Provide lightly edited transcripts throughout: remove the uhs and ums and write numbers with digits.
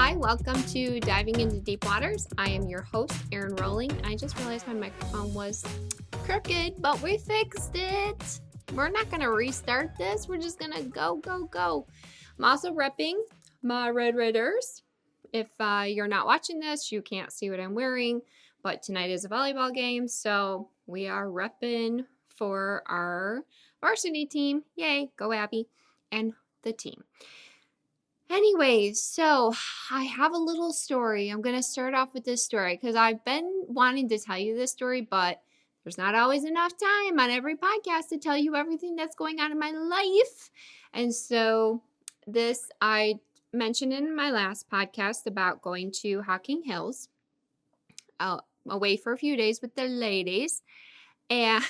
Hi, welcome to Diving into Deep Waters. I am your host, Erin Rowling. I just realized my microphone was crooked, but we fixed it. We're not going to restart this. We're just going to go. I'm also repping my Red Raiders. If you're not watching this, you can't see what I'm wearing, but tonight is a volleyball game, so we are repping for our varsity team. Yay, go Abby and the team. Anyways, so I have a little story. I'm going to start off with this story because I've been wanting to tell you this story, but there's not always enough time on every podcast to tell you everything that's going on in my life. And so this I mentioned in my last podcast about going to Hocking Hills away for a few days with the ladies. And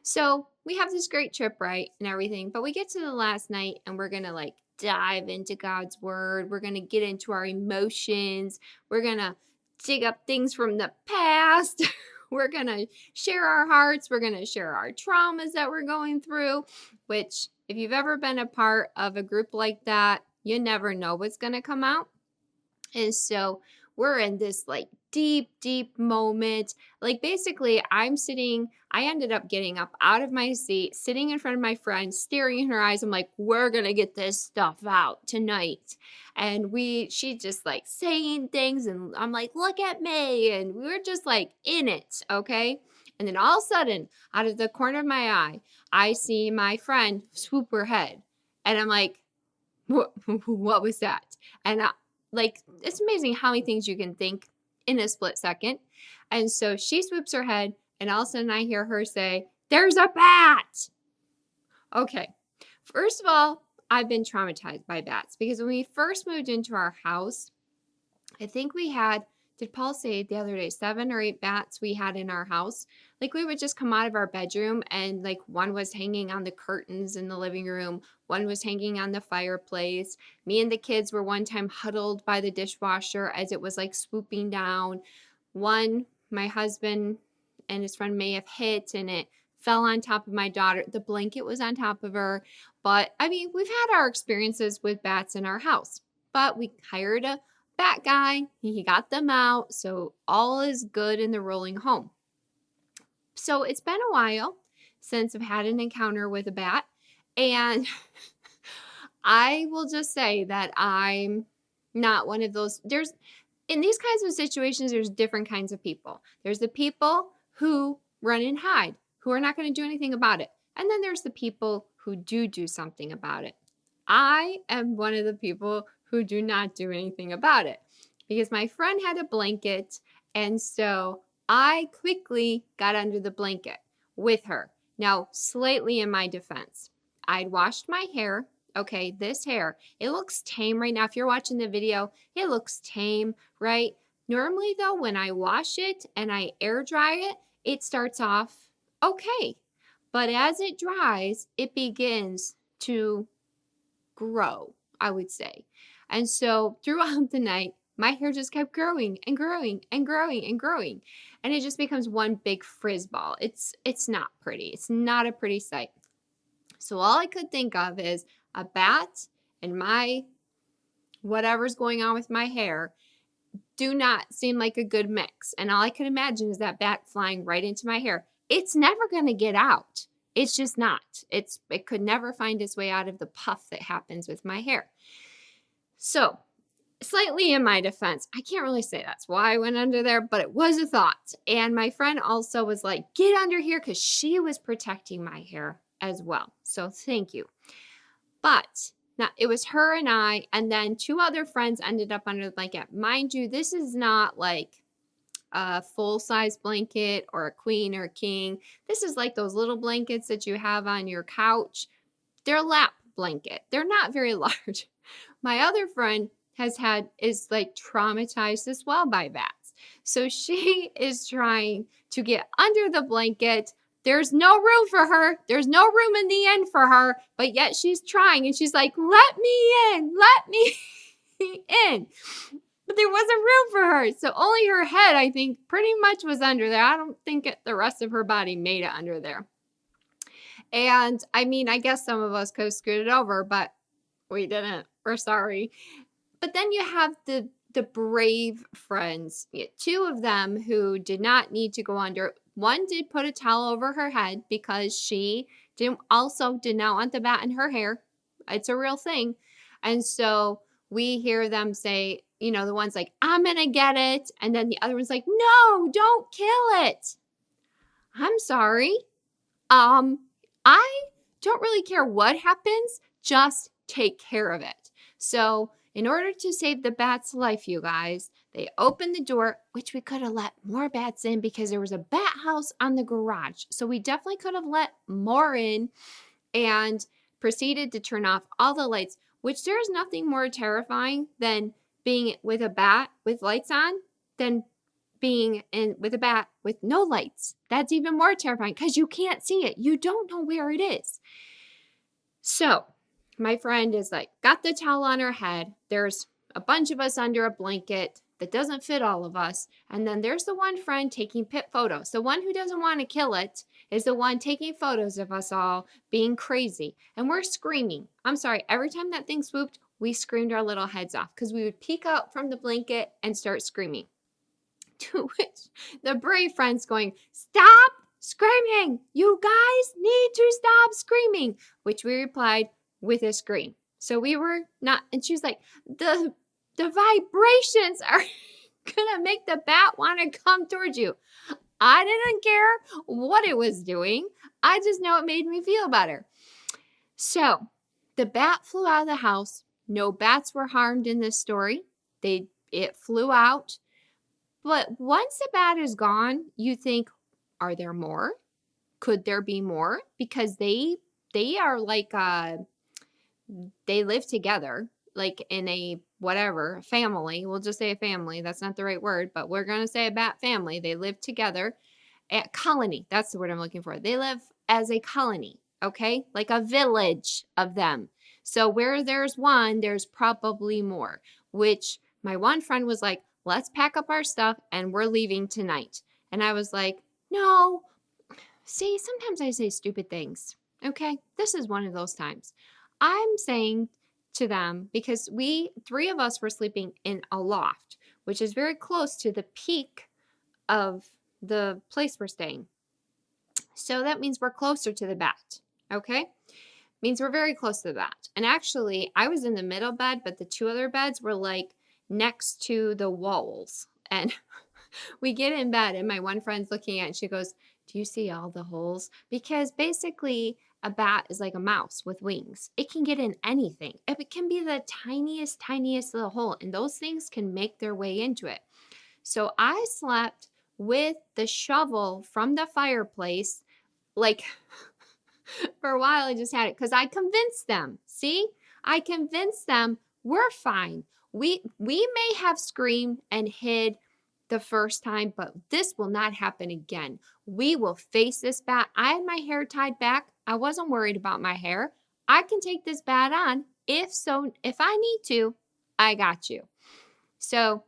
so we have this great trip, right? And everything, but we get to the last night and we're going to dive into God's word. We're going to get into our emotions. We're going to dig up things from the past. We're going to share our hearts. We're going to share our traumas that we're going through, which if you've ever been a part of a group like that, you never know what's going to come out. And so we're in this deep moment. Basically I ended up getting up out of my seat, sitting in front of my friend, staring in her eyes. I'm like, we're going to get this stuff out tonight. And she just saying things and I'm like, look at me. And we were just in it. Okay. And then all of a sudden, out of the corner of my eye, I see my friend swoop her head. And I'm like, what was that? And it's amazing how many things you can think in a split second. And so she swoops her head and all of a sudden I hear her say, there's a bat. Okay. First of all, I've been traumatized by bats because when we first moved into our house, I think we had, did Paul say the other day, 7 or 8 bats we had in our house? We would just come out of our bedroom and one was hanging on the curtains in the living room. One was hanging on the fireplace. Me and the kids were one time huddled by the dishwasher as it was swooping down. One, my husband and his friend may have hit and it fell on top of my daughter. The blanket was on top of her. But we've had our experiences with bats in our house, but we hired a bat guy. He got them out. So all is good in the rolling home. So it's been a while since I've had an encounter with a bat. And I will just say that I'm not one of those. In these kinds of situations, there's different kinds of people. There's the people who run and hide, who are not going to do anything about it. And then there's the people who do something about it. I am one of the people who do not do anything about it because my friend had a blanket. And so I quickly got under the blanket with her. Now, slightly in my defense, I'd washed my hair. Okay, this hair, it looks tame right now. If you're watching the video, it looks tame, right? Normally though, when I wash it and I air dry it, it starts off okay. But as it dries, it begins to grow, I would say. And so throughout the night, my hair just kept growing and growing and growing and growing. And it just becomes one big frizz ball. It's not pretty. It's not a pretty sight. So all I could think of is a bat and my whatever's going on with my hair do not seem like a good mix. And all I could imagine is that bat flying right into my hair. It's never going to get out. It's just not. It could never find its way out of the puff that happens with my hair. So slightly in my defense, I can't really say that's why I went under there, but it was a thought. And my friend also was like, get under here because she was protecting my hair as well. So thank you. But now it was her and I, and then 2 other friends ended up under the blanket. Mind you, this is not a full-size blanket or a queen or a king. This is those little blankets that you have on your couch. They're a lap blanket. They're not very large. My other friend is traumatized as well by bats. So she is trying to get under the blanket. There's no room for her. There's no room in the end for her, but yet she's trying and she's like, let me in, let me in. But there wasn't room for her. So only her head, I think, pretty much was under there. I don't think the rest of her body made it under there. And I guess some of us could have screwed it over, but we didn't. We're sorry. But then you have the brave friends, two of them who did not need to go under. One did put a towel over her head because she did not want the bat in her hair. It's a real thing. And so we hear them say, the one's like, I'm going to get it. And then the other one's like, no, don't kill it. I'm sorry. I don't really care what happens. Just take care of it. So in order to save the bat's life, you guys, they opened the door, which we could have let more bats in because there was a bat house on the garage. So we definitely could have let more in and proceeded to turn off all the lights, which there's nothing more terrifying than being with a bat with lights on than being in with a bat with no lights. That's even more terrifying because you can't see it. You don't know where it is. So my friend is like, got the towel on her head. There's a bunch of us under a blanket that doesn't fit all of us. And then there's the one friend taking pit photos. The one who doesn't want to kill it is the one taking photos of us all being crazy. And we're screaming. I'm sorry, every time that thing swooped, we screamed our little heads off because we would peek out from the blanket and start screaming. To which the brave friend's going, stop screaming. You guys need to stop screaming, which we replied with a scream. So we were not, and she was like, the vibrations are gonna make the bat want to come towards you. I didn't care what it was doing. I just know it made me feel better. So the bat flew out of the house. No bats were harmed in this story. It flew out. But once the bat is gone, you think, are there more? Could there be more? Because they are like, they live together, like in a whatever, family. We'll just say a family. That's not the right word, but we're going to say a bat family. They live together. A colony. That's the word I'm looking for. They live as a colony, okay? Like a village of them. So where there's one, there's probably more, which my one friend was like, let's pack up our stuff and we're leaving tonight. And I was like, no. See, sometimes I say stupid things, okay? This is one of those times. I'm saying to them, because three of us were sleeping in a loft, which is very close to the peak of the place we're staying. So that means we're closer to the bat, okay? Means we're very close to the bat. And actually, I was in the middle bed, but the two other beds were like next to the walls. And we get in bed and my one friend's looking at it and she goes, do you see all the holes? Because basically a bat is like a mouse with wings. It can get in anything. It can be the tiniest little hole, and those things can make their way into it. So I slept with the shovel from the fireplace, like for a while I just had it because I convinced them. See, I convinced them we're fine. We may have screamed and hid the first time, but this will not happen again. We will face this bat. I had my hair tied back. I wasn't worried about my hair. I can take this bat on. If I need to, I got you. So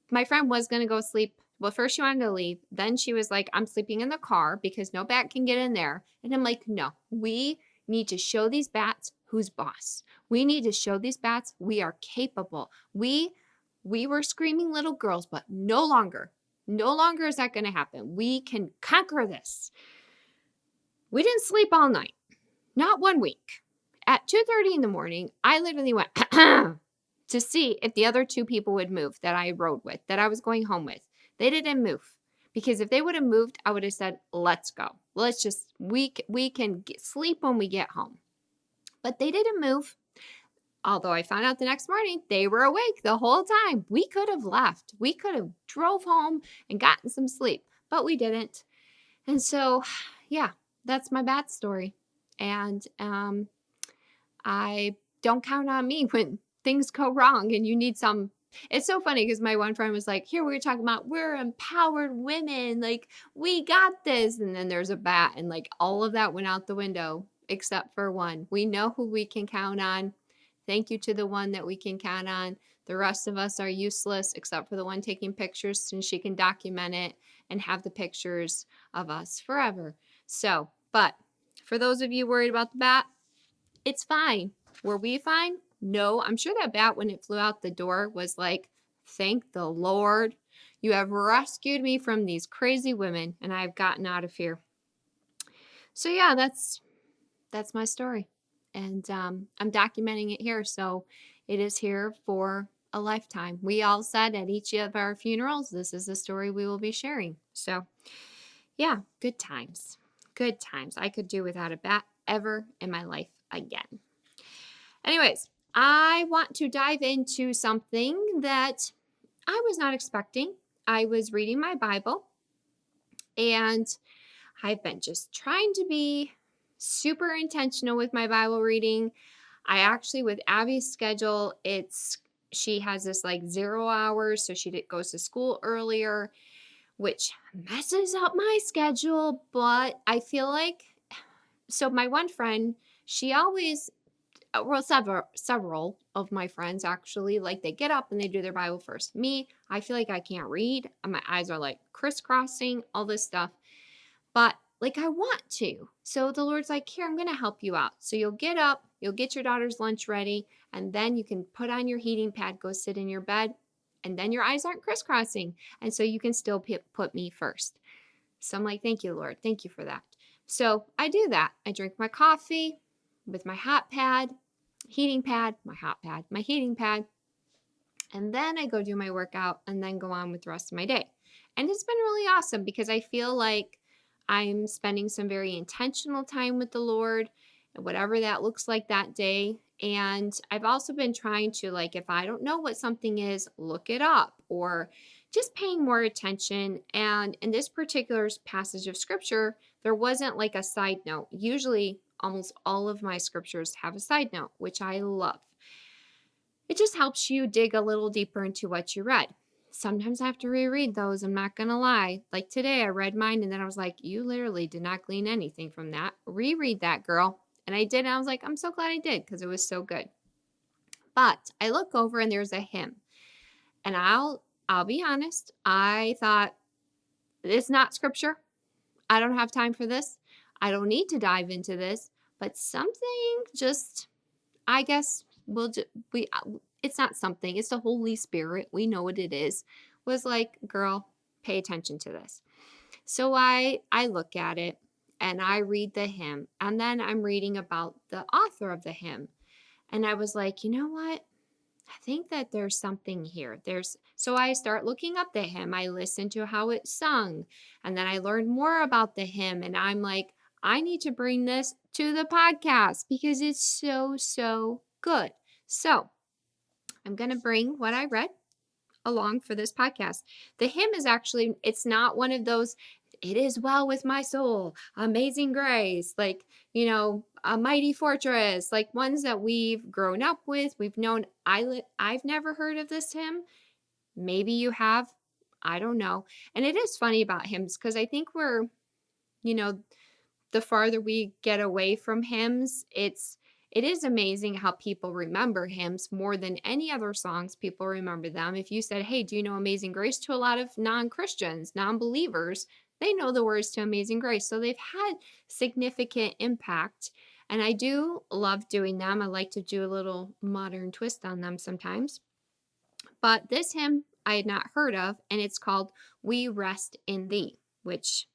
my friend was going to go sleep. Well, first she wanted to leave. Then she was like, I'm sleeping in the car because no bat can get in there. And I'm like, no, we need to show these bats who's boss. We need to show these bats we are capable. We were screaming little girls, but no longer is that going to happen. We can conquer this. We didn't sleep all night. Not 1 week. At 2:30 in the morning, I literally went to see if the other two people would move that I rode with, that I was going home with. They didn't move. Because if they would have moved, I would have said, let's go. We can sleep when we get home. But they didn't move. Although I found out the next morning, they were awake the whole time. We could have left. We could have drove home and gotten some sleep, but we didn't. And so, yeah, that's my bat story. And I don't count on me when things go wrong and you need some. It's so funny because my one friend was like, here we were talking about we're empowered women. Like, we got this. And then there's a bat and like all of that went out the window except for one. We know who we can count on. Thank you to the one that we can count on. The rest of us are useless except for the one taking pictures, and she can document it and have the pictures of us forever. So, but for those of you worried about the bat, it's fine. Were we fine? No, I'm sure that bat, when it flew out the door, was like, thank the Lord. You have rescued me from these crazy women, and I've gotten out of here. So yeah, that's my story. And I'm documenting it here. So it is here for a lifetime. We all said at each of our funerals, this is the story we will be sharing. So yeah, good times. Good times. I could do without a bat ever in my life again. Anyways, I want to dive into something that I was not expecting. I was reading my Bible, and I've been just trying to be super intentional with my Bible reading. I actually, with Abby's schedule, she has this like 0 hours, so she goes to school earlier, which messes up my schedule. But I feel like, so my one friend, she always, well, several of my friends actually, like they get up and they do their Bible first. Me, I feel like I can't read. My eyes are like crisscrossing, all this stuff. But like I want to. So the Lord's like, here, I'm going to help you out. So you'll get up, you'll get your daughter's lunch ready, and then you can put on your heating pad, go sit in your bed, and then your eyes aren't crisscrossing. And so you can still put me first. So I'm like, thank you, Lord. Thank you for that. So I do that. I drink my coffee with my hot pad, heating pad, my heating pad. And then I go do my workout and then go on with the rest of my day. And it's been really awesome because I feel like I'm spending some very intentional time with the Lord, whatever that looks like that day. And I've also been trying to, like, if I don't know what something is, look it up or just paying more attention. And in this particular passage of scripture, there wasn't like a side note. Usually, almost all of my scriptures have a side note, which I love. It just helps you dig a little deeper into what you read. Sometimes I have to reread those, I'm not going to lie. Like today, I read mine and then I was like, you literally did not glean anything from that. Reread that, girl. And I did. And I was like, I'm so glad I did because it was so good. But I look over and there's a hymn. And I'll be honest, I thought, it's not scripture. I don't have time for this. I don't need to dive into this. But something just, I guess, it's not something, it's the Holy Spirit, we know what it is, was like, girl, pay attention to this. So I look at it and I read the hymn, and then I'm reading about the author of the hymn, and I was like, you know what, I think that there's something here. So I start looking up the hymn, I listen to how it's sung, and then I learned more about the hymn, and I'm like, I need to bring this to the podcast because it's so good. So I'm going to bring what I read along for this podcast. The hymn is actually, it's not one of those, it is well with my soul, Amazing Grace, like, A Mighty Fortress, like ones that we've grown up with, we've known. I've never heard of this hymn. Maybe you have. I don't know. And it is funny about hymns because I think we're, the farther we get away from hymns, it is amazing how people remember hymns more than any other songs. People remember them. If you said, hey, do you know Amazing Grace, to a lot of non-Christians, non-believers, they know the words to Amazing Grace. So they've had significant impact. And I do love doing them. I like to do a little modern twist on them sometimes. But this hymn I had not heard of, and it's called We Rest in Thee, which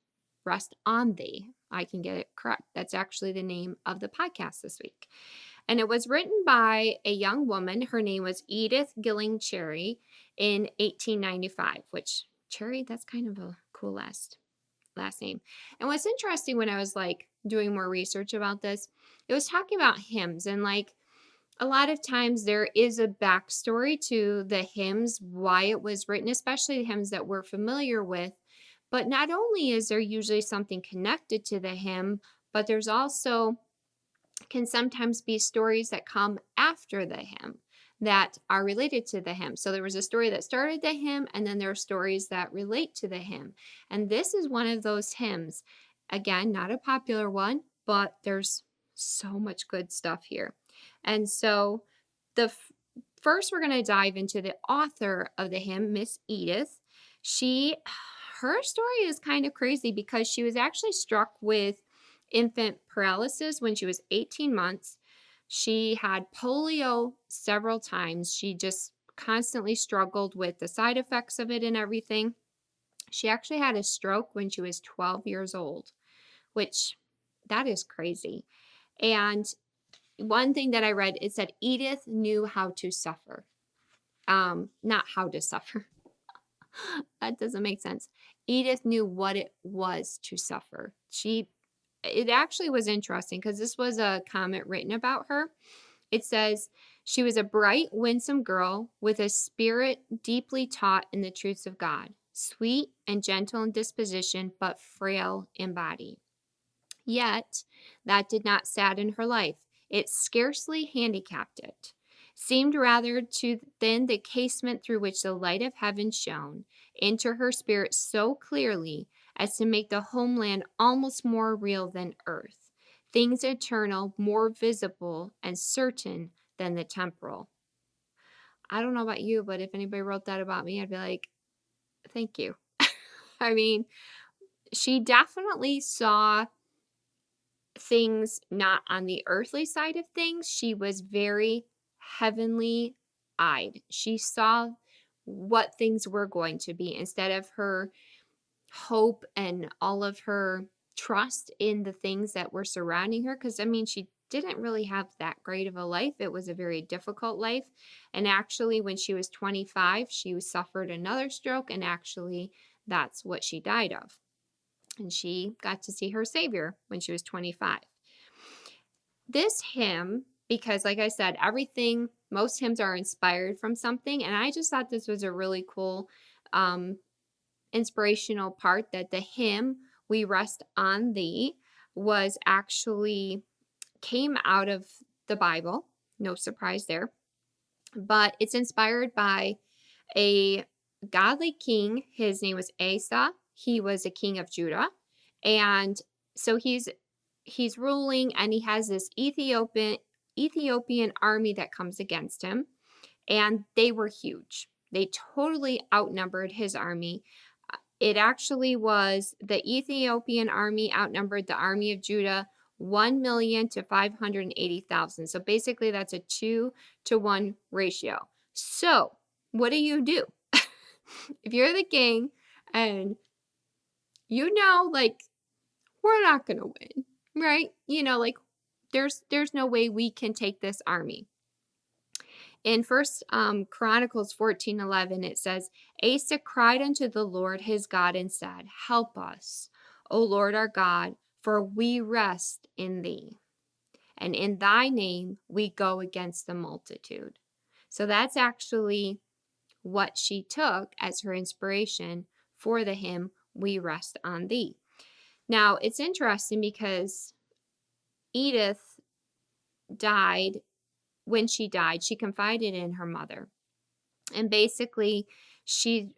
rest on thee. I can get it correct. That's actually the name of the podcast this week. And it was written by a young woman. Her name was Edith Gilling Cherry in 1895, which Cherry, that's kind of a cool last name. And what's interesting when I was like doing more research about this, it was talking about hymns, and like a lot of times there is a backstory to the hymns, why it was written, especially the hymns that we're familiar with. But not only is there usually something connected to the hymn, but there's also can sometimes be stories that come after the hymn that are related to the hymn. So there was a story that started the hymn, and then there are stories that relate to the hymn. And this is one of those hymns. Again, not a popular one, but there's so much good stuff here. And so first we're going to dive into the author of the hymn, Miss Edith. Her story is kind of crazy because she was actually struck with infant paralysis when she was 18 months. She had polio several times. She just constantly struggled with the side effects of it and everything. She actually had a stroke when she was 12 years old, which that is crazy. And one thing that I read, it said Edith knew how to suffer. Not how to suffer. That doesn't make sense. Edith knew what it was to suffer. It actually was interesting because this was a comment written about her. It says, she was a bright, winsome girl with a spirit deeply taught in the truths of God, sweet and gentle in disposition, but frail in body. Yet, that did not sadden her life. It scarcely handicapped it. Seemed rather to thin the casement through which the light of heaven shone into her spirit so clearly as to make the homeland almost more real than earth, things eternal more visible and certain than the temporal. I don't know about you, but if anybody wrote that about me, I'd be like, thank you. I mean, she definitely saw things not on the earthly side of things. She was very heavenly eyed. She saw what things were going to be instead of her hope and all of her trust in the things that were surrounding her. Because, I mean, she didn't really have that great of a life. It was a very difficult life. And actually, when she was 25, she suffered another stroke, and actually, that's what she died of. And she got to see her Savior when she was 25. This hymn, because like I said, most hymns are inspired from something. And I just thought this was a really cool inspirational part, that the hymn, We Rest on Thee, was actually came out of the Bible. No surprise there. But it's inspired by a godly king. His name was Asa. He was a king of Judah. And so he's ruling, and he has this Ethiopian army that comes against him, and they were huge. They totally outnumbered his army. It actually was the Ethiopian army outnumbered the army of Judah 1 million to 580,000. So basically that's a 2-to-1 ratio. So what do? If you're the king and like, we're not going to win, right? Like, there's no way we can take this army. In First Chronicles 14:11, it says, Asa cried unto the Lord his God and said, Help us, O Lord our God, for we rest in thee. And in thy name we go against the multitude. So that's actually what she took as her inspiration for the hymn, We Rest on Thee. Now, it's interesting because Edith died. When she died, she confided in her mother. And basically, she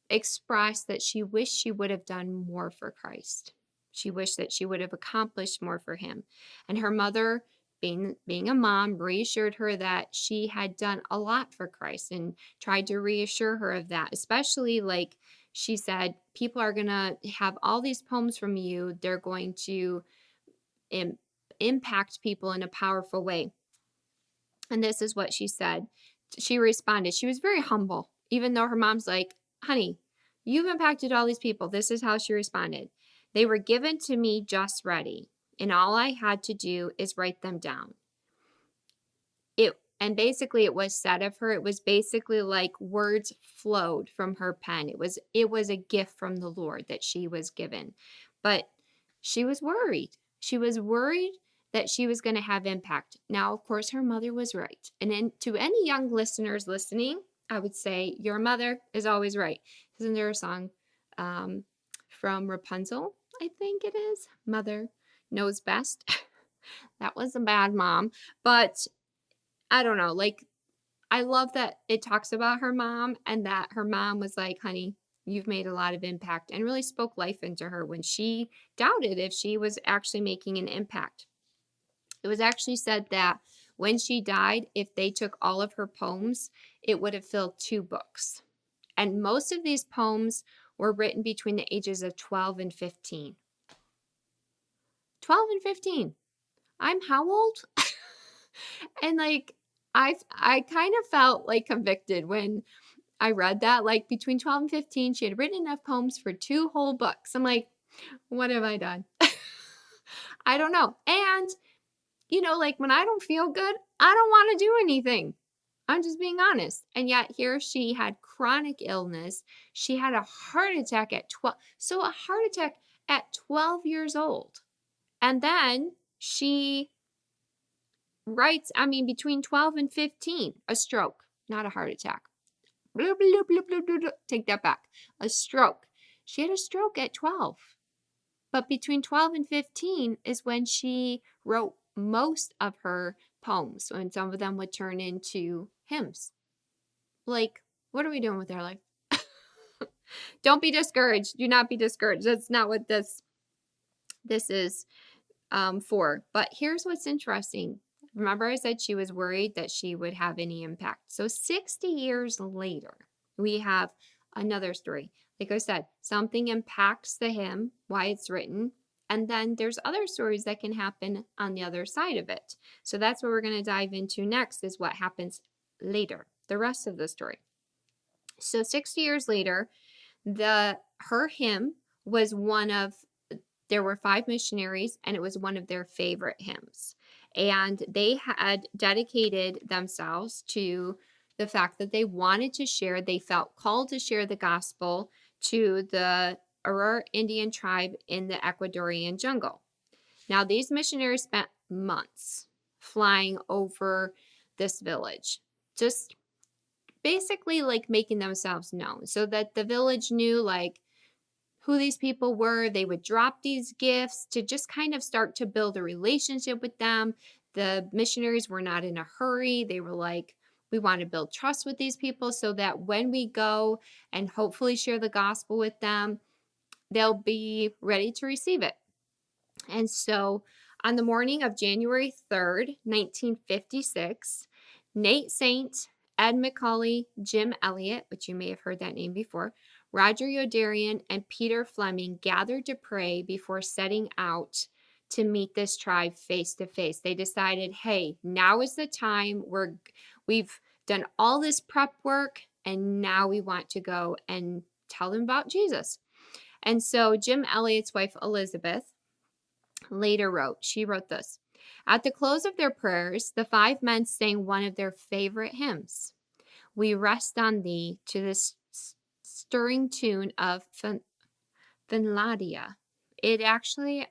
expressed that she wished she would have done more for Christ. She wished that she would have accomplished more for him. And her mother, being a mom, reassured her that she had done a lot for Christ and tried to reassure her of that. Especially, like she said, people are going to have all these poems from you. They're going to impact people in a powerful way. And this is what she said. She responded. She was very humble, even though her mom's like, honey, you've impacted all these people. This is how she responded. They were given to me just ready, and all I had to do is write them down. And basically it was said of her, it was basically like words flowed from her pen. It was a gift from the Lord that she was given. But she was worried. She was worried that she was going to have impact. Now, of course, her mother was right. And to any young listeners listening, I would say your mother is always right. Isn't there a song from Rapunzel? I think it is. Mother knows best. That was a bad mom. But I don't know. Like, I love that it talks about her mom, and that her mom was like, honey, you've made a lot of impact, and really spoke life into her when she doubted if she was actually making an impact. It was actually said that when she died, if they took all of her poems, it would have filled 2 books. And most of these poems were written between the ages of 12 and 15. 12 and 15. I'm how old? And like I kind of felt like convicted when I read that. Like between 12 and 15, she had written enough poems for 2 whole books. I'm like, what have I done? I don't know. And like when I don't feel good, I don't want to do anything. I'm just being honest. And yet here she had chronic illness. She had a heart attack at 12. So a heart attack at 12 years old. And then she writes, I mean, between 12 and 15, a stroke, not a heart attack. Bloop, bloop, bloop, bloop, bloop, bloop. Take that back. A stroke. She had a stroke at 12. But between 12 and 15 is when she wrote most of her poems, and some of them would turn into hymns. Like, what are we doing with our life? Don't be discouraged. Do not be discouraged. That's not what this is for. But here's what's interesting. Remember, I said she was worried that she would have any impact. So 60 years later, we have another story. Like I said, something impacts the hymn, why it's written. And then there's other stories that can happen on the other side of it. So that's what we're going to dive into next, is what happens later, the rest of the story. So 60 years later, her hymn was there were 5 missionaries, and it was one of their favorite hymns. And they had dedicated themselves to the fact that they wanted to share, they felt called to share the gospel to the Aurora Indian tribe in the Ecuadorian jungle. Now, these missionaries spent months flying over this village, just basically like making themselves known so that the village knew like who these people were. They would drop these gifts to just kind of start to build a relationship with them. The missionaries were not in a hurry. They were like, we want to build trust with these people so that when we go and hopefully share the gospel with them, they'll be ready to receive it. And so on the morning of January 3rd, 1956, Nate Saint, Ed McCauley, Jim Elliot, which you may have heard that name before, Roger Youderian, and Peter Fleming gathered to pray before setting out to meet this tribe face to face. They decided, hey, now is the time. We've done all this prep work, and now we want to go and tell them about Jesus. And so Jim Elliot's wife, Elizabeth, later she wrote this. At the close of their prayers, the 5 men sang one of their favorite hymns. We rest on thee, to this stirring tune of Finlandia. It actually,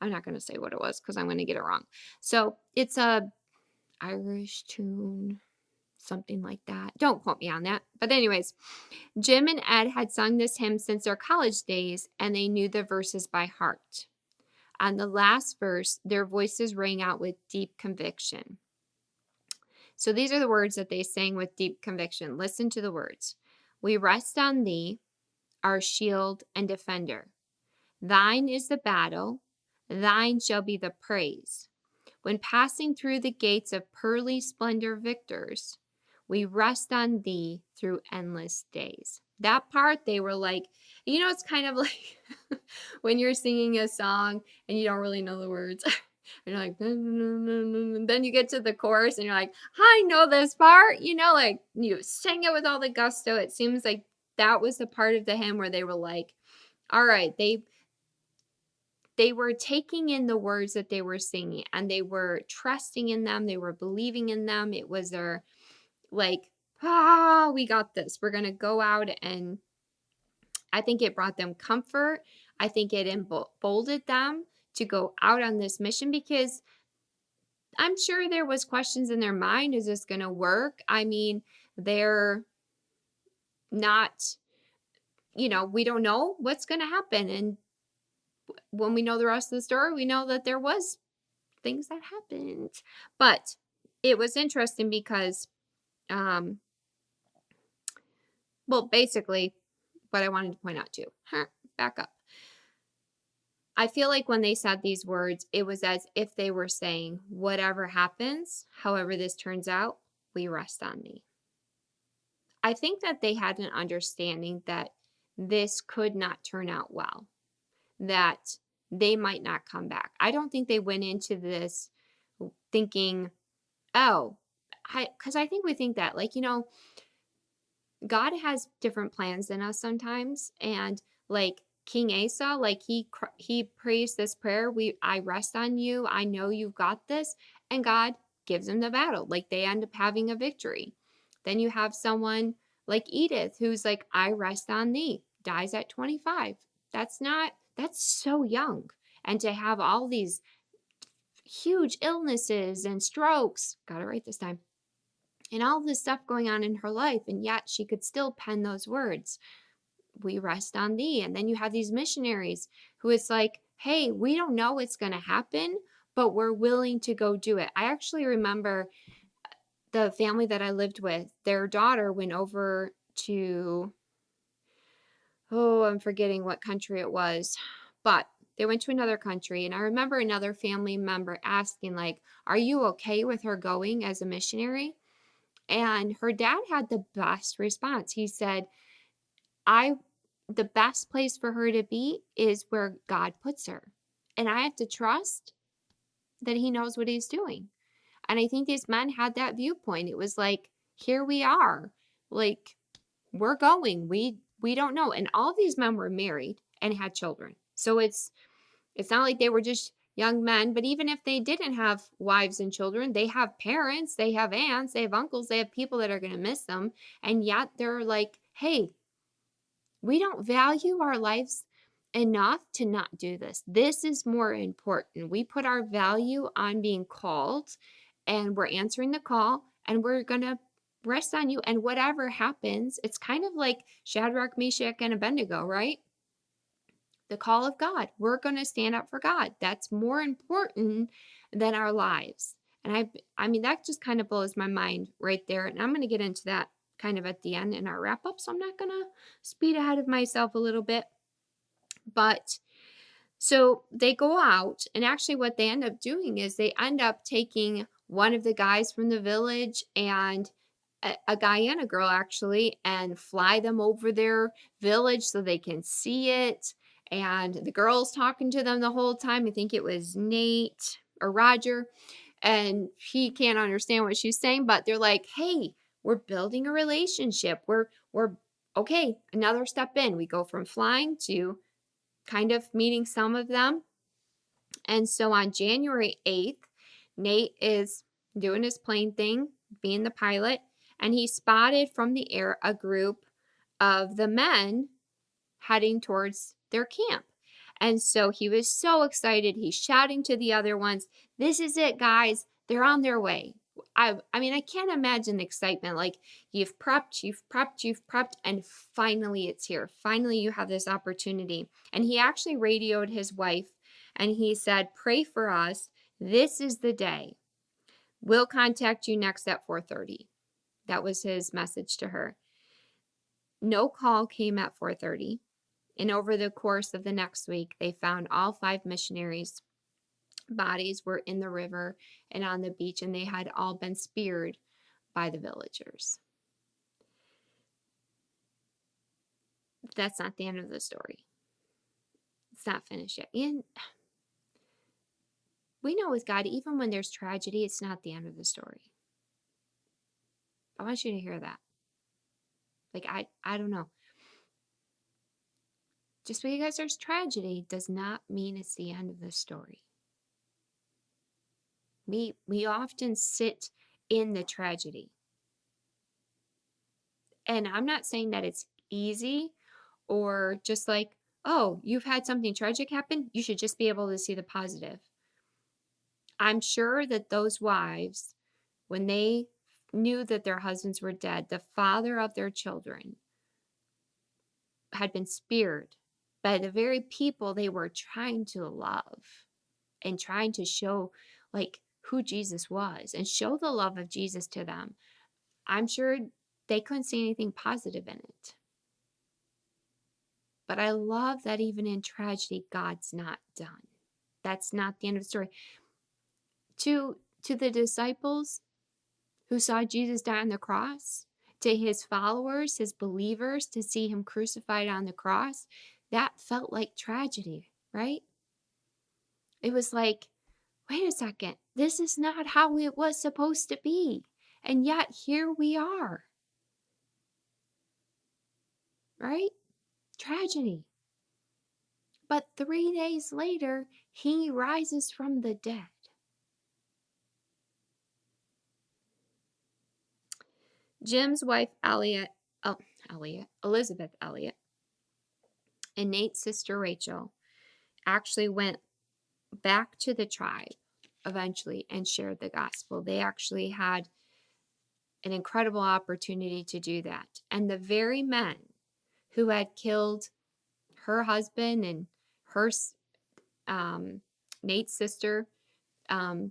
I'm not going to say what it was because I'm going to get it wrong. So it's a Irish tune, something like that. Don't quote me on that. But anyways, Jim and Ed had sung this hymn since their college days, and they knew the verses by heart. On the last verse, their voices rang out with deep conviction. So these are the words that they sang with deep conviction. Listen to the words. We rest on thee, our shield and defender. Thine is the battle, thine shall be the praise. When passing through the gates of pearly splendor victors, we rest on thee through endless days. That part, they were like, it's kind of like when you're singing a song and you don't really know the words. And you're like, then you get to the chorus and you're like, I know this part. Like you sing it with all the gusto. It seems like that was the part of the hymn where they were like, all right, they were taking in the words that they were singing, and they were trusting in them. They were believing in them. It was their like, we got this. We're going to go out. And I think it brought them comfort. I think it emboldened them to go out on this mission, because I'm sure there was questions in their mind. Is this going to work? I mean, they're not, we don't know what's going to happen. And when we know the rest of the story, we know that there was things that happened. But it was interesting because, basically what I wanted to point out too, back up. I feel like when they said these words, it was as if they were saying, whatever happens, however this turns out, we rest on thee. I think that they had an understanding that this could not turn out well, that they might not come back. I don't think they went into this thinking Oh, because I think we think that, like, God has different plans than us sometimes, and like King Asa, like he prays this prayer, we I rest on you, I know you've got this, and God gives him the battle. Like they end up having a victory. Then you have someone like Edith who's like, I rest on thee, dies at 25. That's so young. And to have all these huge illnesses and strokes, got it right this time, and all this stuff going on in her life, and yet she could still pen those words, we rest on thee. And then you have these missionaries who it's like, hey, we don't know what's going to happen, but we're willing to go do it. I actually remember the family that I lived with, their daughter went over to, oh, I'm forgetting what country it was, but they went to another country. And I remember another family member asking, like, are you okay with her going as a missionary? And her dad had the best response. He said, I the best place for her to be is where God puts her. And I have to trust that he knows what he's doing. And I think these men had that viewpoint. It was like, here we are. Like, we're going. We don't know. And all of these men were married and had children. So it's not like they were just young men, but even if they didn't have wives and children, they have parents, they have aunts, they have uncles, they have people that are going to miss them. And yet they're like, hey, we don't value our lives enough to not do this. This is more important. We put our value on being called, and we're answering the call, and we're going to rest on you. And whatever happens, it's kind of like Shadrach, Meshach, and Abednego, right? The call of God. We're going to stand up for God. That's more important than our lives. And I mean, that just kind of blows my mind right there. And I'm going to get into that kind of at the end in our wrap up. So I'm not going to speed ahead of myself a little bit. But so they go out, and actually, what they end up doing is they end up taking one of the guys from the village and a guy and a girl actually, and fly them over their village so they can see it. And the girl's talking to them the whole time. I think it was Nate or Roger, and he can't understand what she's saying, but they're like, hey, we're building a relationship. We're okay, another step in. We go from flying to kind of meeting some of them. And so on January 8th, Nate is doing his plane thing, being the pilot, and he spotted from the air a group of the men heading towards their camp. And so he was so excited. He's shouting to the other ones, this is it, guys. They're on their way. I mean, I can't imagine the excitement. Like, you've prepped, and finally it's here. Finally, you have this opportunity. And he actually radioed his wife, and he said, pray for us. This is the day. We'll contact you next at 4:30. That was his message to her. No call came at 4:30. And over the course of the next week, they found all 5 missionaries' bodies were in the river and on the beach, and they had all been speared by the villagers. That's not the end of the story. It's not finished yet. And we know with God, even when there's tragedy, it's not the end of the story. I want you to hear that. Like, I don't know. Just because there's tragedy does not mean it's the end of the story. We often sit in the tragedy. And I'm not saying that it's easy or just like, oh, you've had something tragic happen, you should just be able to see the positive. I'm sure that those wives, when they knew that their husbands were dead, the father of their children had been speared by the very people they were trying to love and trying to show like who Jesus was and show the love of Jesus to them. I'm sure they couldn't see anything positive in it. But I love that even in tragedy, God's not done. That's not the end of the story. To the disciples who saw Jesus die on the cross, to his followers, his believers, to see him crucified on the cross, that felt like tragedy, right? It was like, wait a second, this is not how it was supposed to be. And yet here we are, right? Tragedy. But 3 days later, he rises from the dead. Jim's wife, Elizabeth Elliot, and Nate's sister, Rachel, actually went back to the tribe eventually and shared the gospel. They actually had an incredible opportunity to do that. And the very men who had killed her husband and her Nate's sister, that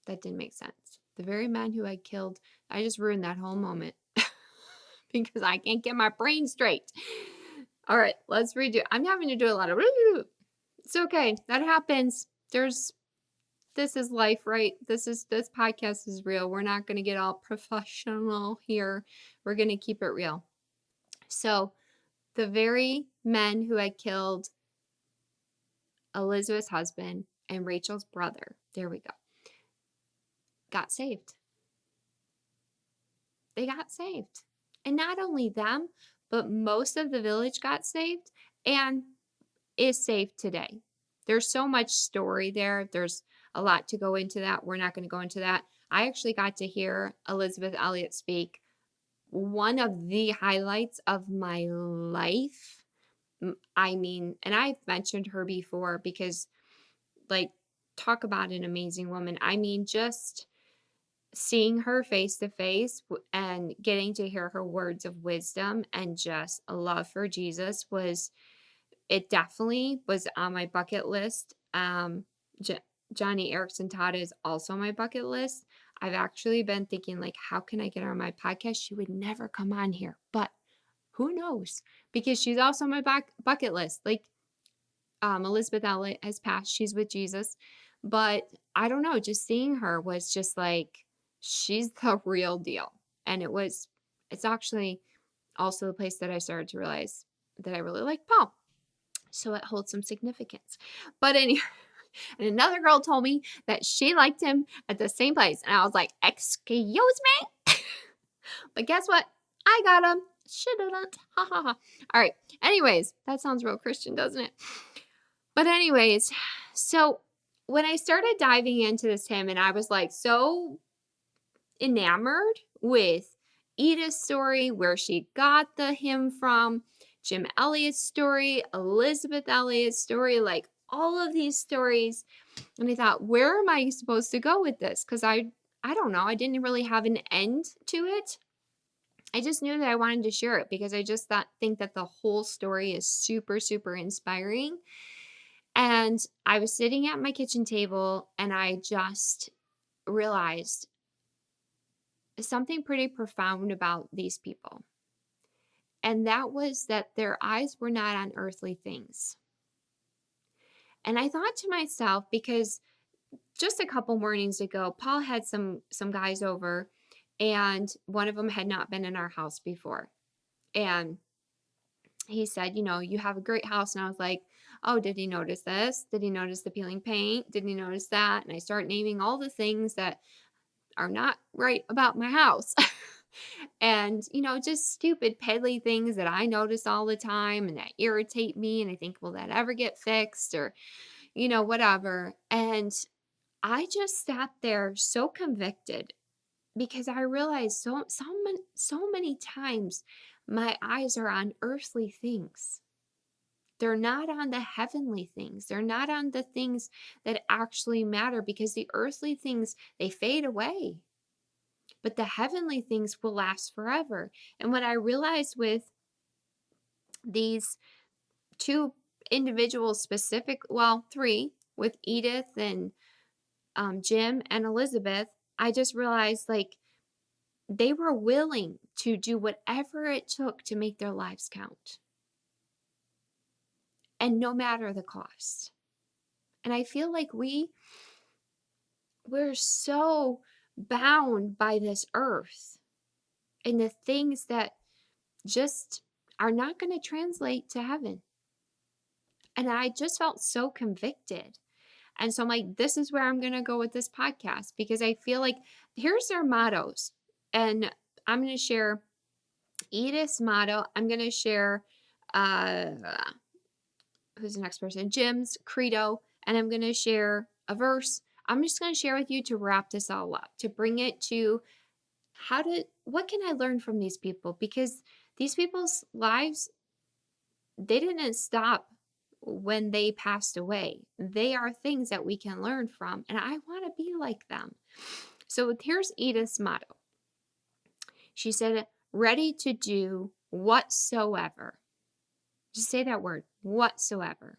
didn't make sense. The very men who had killed, I just ruined that whole moment because I can't get my brain straight. All right, let's redo. I'm having to do a lot of. It's okay. That happens. This is life, right? This podcast is real. We're not going to get all professional here. We're going to keep it real. So, the very men who had killed Elizabeth's husband and Rachel's brother, there we go, got saved. They got saved. And not only them, but most of the village got saved and is saved today. There's so much story there. There's a lot to go into that. We're not going to go into that. I actually got to hear Elizabeth Elliot speak. One of the highlights of my life. I mean, and I've mentioned her before because, like, talk about an amazing woman. I mean, just seeing her face to face and getting to hear her words of wisdom and just a love for Jesus it definitely was on my bucket list. Johnny Erickson Tata is also on my bucket list. I've actually been thinking, like, how can I get her on my podcast? She would never come on here, but who knows? Because she's also on my bucket list. Like, Elizabeth Elliot has passed. She's with Jesus. But I don't know. Just seeing her was just like, she's the real deal. And it's actually also the place that I started to realize that I really like Paul. So it holds some significance. But anyway, and another girl told me that she liked him at the same place. And I was like, excuse me? But guess what? I got him. Shouldn't. Ha ha ha. All right. Anyways, that sounds real Christian, doesn't it? But anyways, so when I started diving into this hymn, and I was like so enamored with Edith's story, where she got the hymn from, Jim Elliot's story, Elizabeth Elliot's story, like all of these stories. And I thought, where am I supposed to go with this? Because I don't know. I didn't really have an end to it. I just knew that I wanted to share it because I just think that the whole story is super, super inspiring. And I was sitting at my kitchen table and I just realized something pretty profound about these people. And that was that their eyes were not on earthly things. And I thought to myself, because just a couple mornings ago, Paul had some guys over, and one of them had not been in our house before. And he said, you have a great house. And I was like, oh, did he notice this? Did he notice the peeling paint? Did he notice that? And I start naming all the things that are not right about my house. And, just stupid peddly things that I notice all the time and that irritate me. And I think, will that ever get fixed? Or, whatever. And I just sat there so convicted because I realized so many times my eyes are on earthly things. They're not on the heavenly things. They're not on the things that actually matter, because the earthly things, they fade away. But the heavenly things will last forever. And what I realized with these two individuals three, with Edith and Jim and Elizabeth, I just realized, like, they were willing to do whatever it took to make their lives count. And no matter the cost. And I feel like we're so bound by this earth and the things that just are not going to translate to heaven. And I just felt so convicted. And so I'm like, this is where I'm going to go with this podcast, because I feel like here's their mottos. And I'm going to share Edith's motto. I'm going to share, uh, who's the next person? Jim's credo. And I'm going to share a verse. I'm just going to share with you to wrap this all up, to bring it to what can I learn from these people? Because these people's lives, they didn't stop when they passed away. They are things that we can learn from, and I want to be like them. So here's Edith's motto. She said, ready to do whatsoever. Just say that word, whatsoever.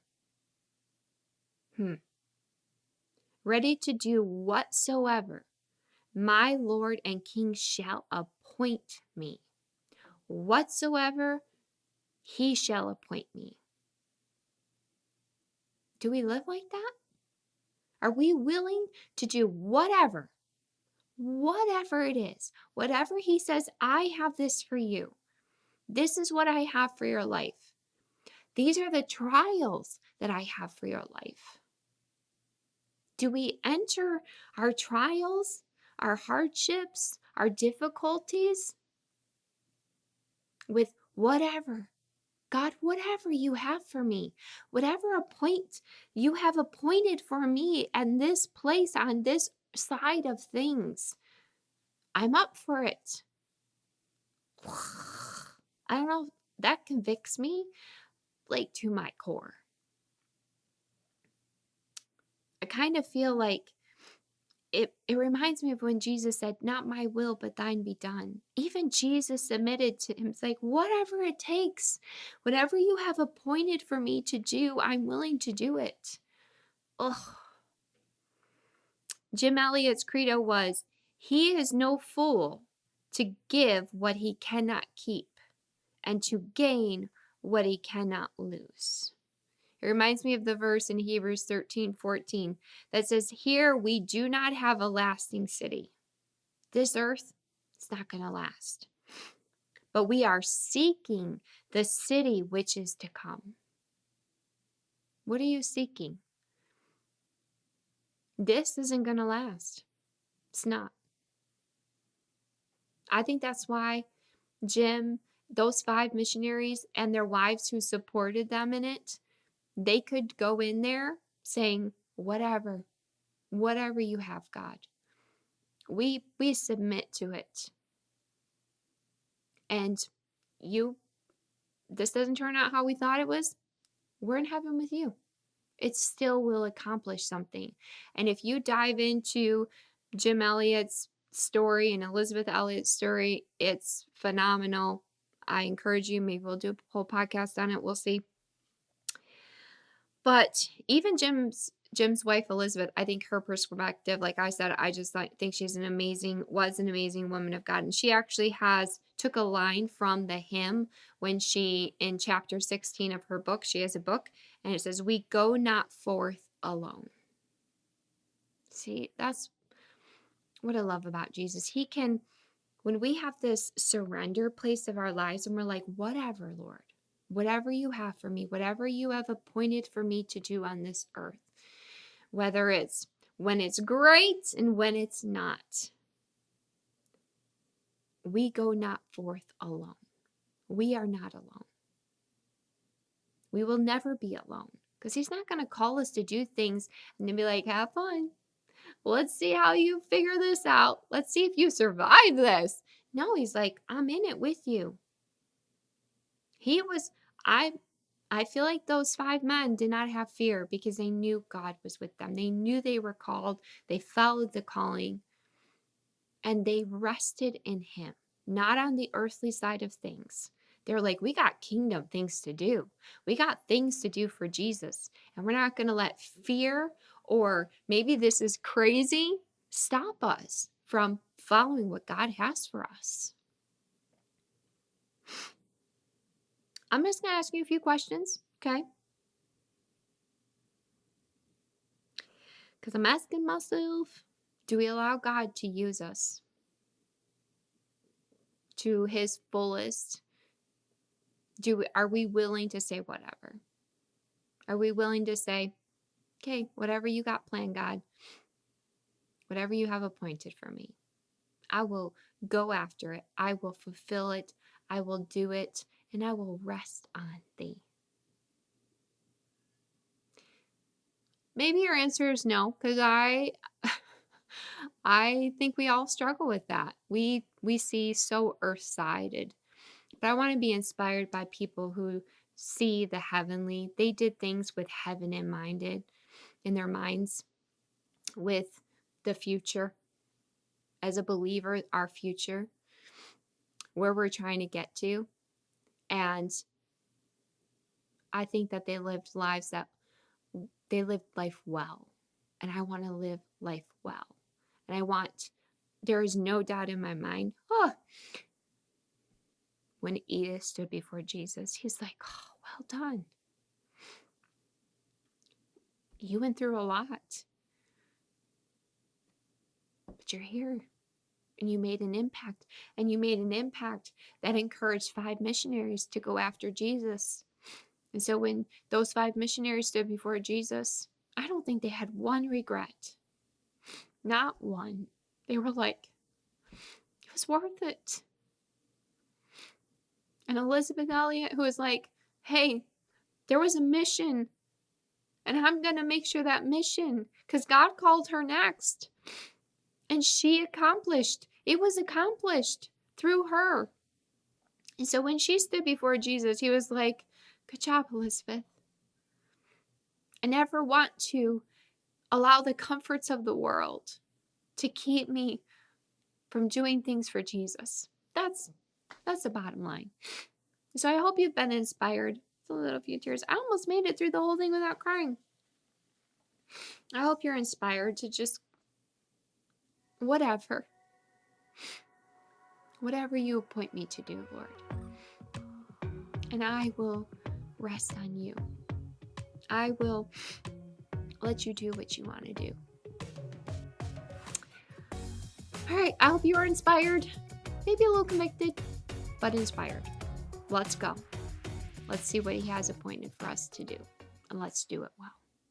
Ready to do whatsoever my Lord and King shall appoint me. Whatsoever he shall appoint me. Do we live like that? Are we willing to do whatever it is, whatever he says, I have this for you. This is what I have for your life. These are the trials that I have for your life. Do we enter our trials, our hardships, our difficulties with whatever? God, whatever you have for me, whatever you have appointed for me and this place on this side of things, I'm up for it. I don't know, that convicts me like to my core. I kind of feel like it reminds me of when Jesus said, not my will, but thine be done. Even Jesus submitted to him. It's like, whatever it takes, whatever you have appointed for me to do, I'm willing to do it. Ugh. Jim Elliot's credo was, he is no fool to give what he cannot keep and to gain what he cannot lose. It reminds me of the verse in Hebrews 13:14 that says, here we do not have a lasting city. This earth, it's not going to last. But we are seeking the city which is to come. What are you seeking? This isn't going to last. It's not. I think that's why Jim, those 5 missionaries and their wives who supported them in it, they could go in there saying, whatever you have, God. We submit to it. And this doesn't turn out how we thought it was, we're in heaven with you. It still will accomplish something. And if you dive into Jim Elliot's story and Elizabeth Elliot's story, it's phenomenal. I encourage you, maybe we'll do a whole podcast on it. We'll see. But even Jim's wife, Elizabeth, I think her perspective, like I said, I just think she's an amazing woman of God. And she actually took a line from the hymn when she, in chapter 16 of her book, she has a book, and it says, we go not forth alone. See, that's what I love about Jesus. He can, when we have this surrender place of our lives and we're like, whatever, Lord, whatever you have for me, whatever you have appointed for me to do on this earth, whether it's when it's great and when it's not, we go not forth alone. We are not alone. We will never be alone, because he's not going to call us to do things and then be like, have fun. Let's see how you figure this out. Let's see if you survive this. No, he's like, I'm in it with you. I feel like those 5 men did not have fear because they knew God was with them. They knew they were called. They followed the calling. And they rested in him, not on the earthly side of things. They're like, we got kingdom things to do. We got things to do for Jesus. And we're not going to let fear or maybe this is crazy stop us from following what God has for us. I'm just going to ask you a few questions, okay? Because I'm asking myself, do we allow God to use us to his fullest? Are we willing to say whatever? Are we willing to say, Okay, whatever you got planned, God, whatever you have appointed for me, I will go after it. I will fulfill it. I will do it, and I will rest on thee. Maybe your answer is no, because I think we all struggle with that. We see so earth-sided. But I want to be inspired by people who see the heavenly. They did things with heaven in their minds, with the future. As a believer, our future, where we're trying to get to. And I think that they lived life well. And I want to live life well. And there is no doubt in my mind, when Edith stood before Jesus, he's like, oh, well done. You went through a lot, but you're here. And you made an impact. And you made an impact that encouraged 5 missionaries to go after Jesus. And so when those 5 missionaries stood before Jesus, I don't think they had one regret. Not one. They were like, it was worth it. And Elizabeth Elliot, who was like, hey, there was a mission. And I'm going to make sure that mission, because God called her next. And she accomplished. It was accomplished through her. And so when she stood before Jesus, he was like, good job, Elizabeth. I never want to allow the comforts of the world to keep me from doing things for Jesus. That's the bottom line. So I hope you've been inspired. It's a little few tears. I almost made it through the whole thing without crying. I hope you're inspired to just whatever you appoint me to do, Lord. And I will rest on you. I will let you do what you want to do. All right, I hope you are inspired, maybe a little convicted, but inspired. Let's go. Let's see what he has appointed for us to do, and let's do it well.